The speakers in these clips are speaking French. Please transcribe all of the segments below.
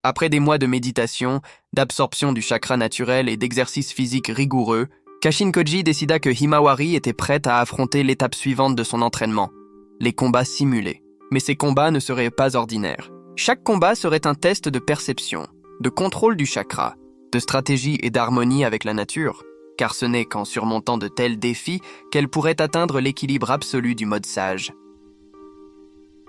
Après des mois de méditation, d'absorption du chakra naturel et d'exercices physiques rigoureux, Kashin Koji décida que Himawari était prête à affronter l'étape suivante de son entraînement, les combats simulés. Mais ces combats ne seraient pas ordinaires. Chaque combat serait un test de perception, de contrôle du chakra, de stratégie et d'harmonie avec la nature, car ce n'est qu'en surmontant de tels défis qu'elle pourrait atteindre l'équilibre absolu du mode sage.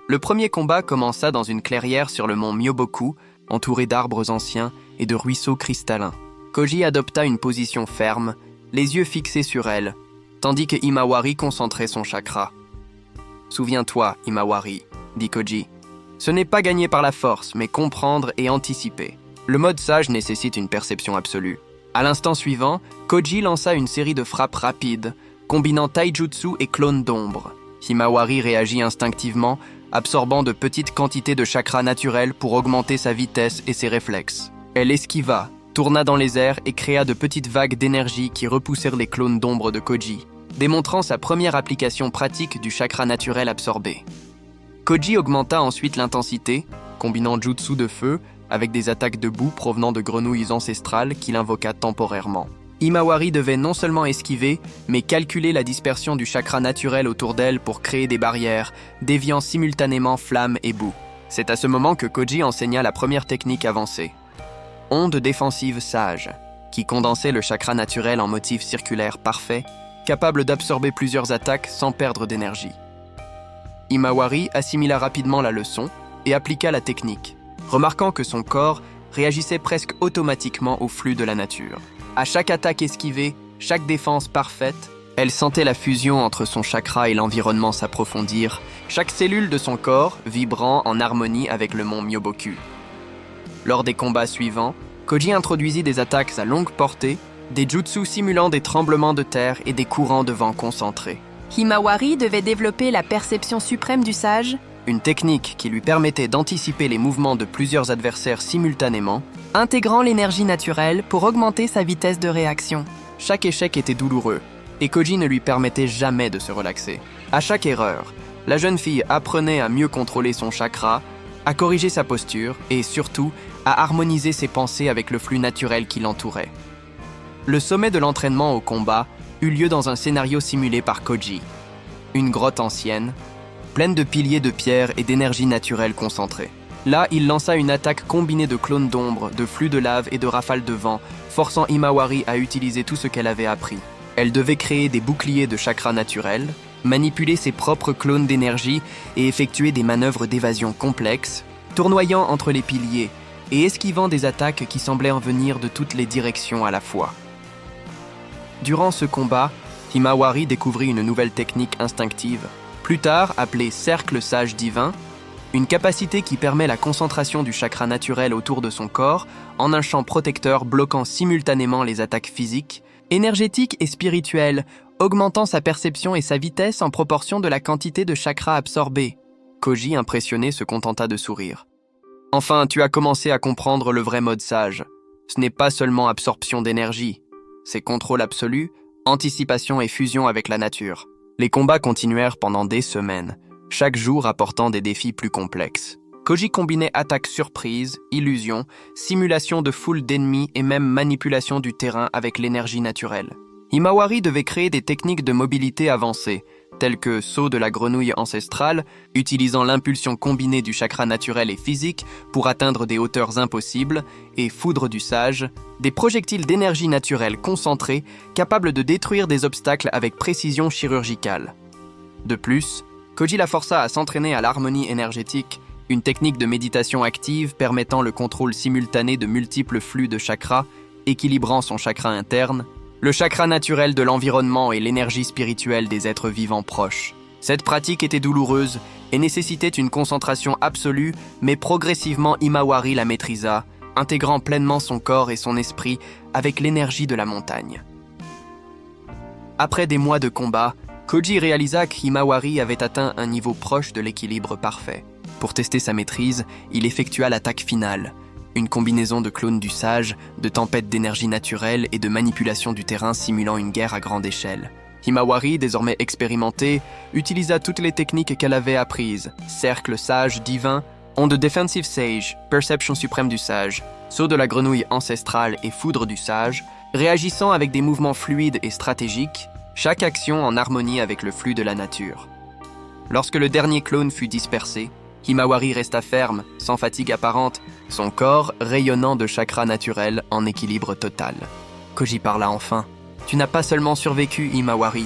Le premier combat commença dans une clairière sur le mont Myoboku, entouré d'arbres anciens et de ruisseaux cristallins. Koji adopta une position ferme, les yeux fixés sur elle, tandis que Himawari concentrait son chakra. « Souviens-toi, Himawari, » dit Koji. « Ce n'est pas gagner par la force, mais comprendre et anticiper. Le mode sage nécessite une perception absolue. » À l'instant suivant, Koji lança une série de frappes rapides, combinant taijutsu et clone d'ombre. Himawari réagit instinctivement, absorbant de petites quantités de chakra naturel pour augmenter sa vitesse et ses réflexes. Elle esquiva, tourna dans les airs et créa de petites vagues d'énergie qui repoussèrent les clones d'ombre de Koji, démontrant sa première application pratique du chakra naturel absorbé. Koji augmenta ensuite l'intensité, combinant jutsu de feu avec des attaques de boue provenant de grenouilles ancestrales qu'il invoqua temporairement. Himawari devait non seulement esquiver, mais calculer la dispersion du chakra naturel autour d'elle pour créer des barrières, déviant simultanément flammes et boue. C'est à ce moment que Koji enseigna la première technique avancée. Onde défensive sage, qui condensait le chakra naturel en motif circulaire parfait, capable d'absorber plusieurs attaques sans perdre d'énergie. Himawari assimila rapidement la leçon et appliqua la technique, remarquant que son corps réagissait presque automatiquement au flux de la nature. À chaque attaque esquivée, chaque défense parfaite, elle sentait la fusion entre son chakra et l'environnement s'approfondir, chaque cellule de son corps vibrant en harmonie avec le mont Myoboku. Lors des combats suivants, Koji introduisit des attaques à longue portée, des jutsu simulant des tremblements de terre et des courants de vent concentrés. Himawari devait développer la perception suprême du sage, Une technique qui lui permettait d'anticiper les mouvements de plusieurs adversaires simultanément. intégrant l'énergie naturelle pour augmenter sa vitesse de réaction. Chaque échec était douloureux, et Koji ne lui permettait jamais de se relaxer. À chaque erreur, la jeune fille apprenait à mieux contrôler son chakra, à corriger sa posture et surtout à harmoniser ses pensées avec le flux naturel qui l'entourait. Le sommet de l'entraînement au combat eut lieu dans un scénario simulé par Koji. Une grotte ancienne, pleine de piliers de pierre et d'énergie naturelle concentrée. Là, il lança une attaque combinée de clones d'ombre, de flux de lave et de rafales de vent, forçant Himawari à utiliser tout ce qu'elle avait appris. Elle devait créer des boucliers de chakra naturel, manipuler ses propres clones d'énergie et effectuer des manœuvres d'évasion complexes, tournoyant entre les piliers et esquivant des attaques qui semblaient en venir de toutes les directions à la fois. Durant ce combat, Himawari découvrit une nouvelle technique instinctive, plus tard appelée cercle sage divin, une capacité qui permet la concentration du chakra naturel autour de son corps en un champ protecteur bloquant simultanément les attaques physiques, énergétiques et spirituelles, augmentant sa perception et sa vitesse en proportion de la quantité de chakra absorbé. Koji, impressionné, se contenta de sourire. « Enfin, tu as commencé à comprendre le vrai mode sage. Ce n'est pas seulement absorption d'énergie, c'est contrôle absolu, anticipation et fusion avec la nature. » Les combats continuèrent pendant des semaines, chaque jour apportant des défis plus complexes. Koji combinait attaques surprises, illusions, simulation de foule d'ennemis et même manipulation du terrain avec l'énergie naturelle. Himawari devait créer des techniques de mobilité avancées, telles que saut de la grenouille ancestrale, utilisant l'impulsion combinée du chakra naturel et physique pour atteindre des hauteurs impossibles, et foudre du sage, des projectiles d'énergie naturelle concentrés capables de détruire des obstacles avec précision chirurgicale. De plus, Koji la força à s'entraîner à l'harmonie énergétique, une technique de méditation active permettant le contrôle simultané de multiples flux de chakras, équilibrant son chakra interne, le chakra naturel de l'environnement et l'énergie spirituelle des êtres vivants proches. Cette pratique était douloureuse et nécessitait une concentration absolue, mais progressivement Himawari la maîtrisa, intégrant pleinement son corps et son esprit avec l'énergie de la montagne. Après des mois de combat, Koji réalisa qu'Himawari avait atteint un niveau proche de l'équilibre parfait. Pour tester sa maîtrise, il effectua l'attaque finale, une combinaison de clones du sage, de tempêtes d'énergie naturelle et de manipulation du terrain simulant une guerre à grande échelle. Himawari, désormais expérimentée, utilisa toutes les techniques qu'elle avait apprises, cercle sage divin, Onde Defensive Sage, perception suprême du sage, saut de la grenouille ancestrale et foudre du sage, réagissant avec des mouvements fluides et stratégiques, chaque action en harmonie avec le flux de la nature. Lorsque le dernier clone fut dispersé, Himawari resta ferme, sans fatigue apparente, son corps rayonnant de chakras naturels en équilibre total. Koji parla enfin. « Tu n'as pas seulement survécu, Himawari.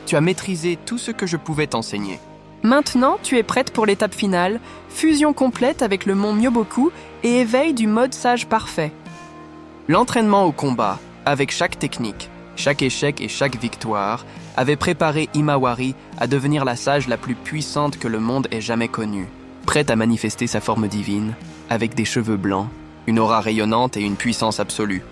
Tu as maîtrisé tout ce que je pouvais t'enseigner. » Maintenant, tu es prête pour l'étape finale, fusion complète avec le mont Myoboku et éveil du mode sage parfait. L'entraînement au combat, avec chaque technique, chaque échec et chaque victoire, avait préparé Himawari à devenir la sage la plus puissante que le monde ait jamais connue, prête à manifester sa forme divine, avec des cheveux blancs, une aura rayonnante et une puissance absolue.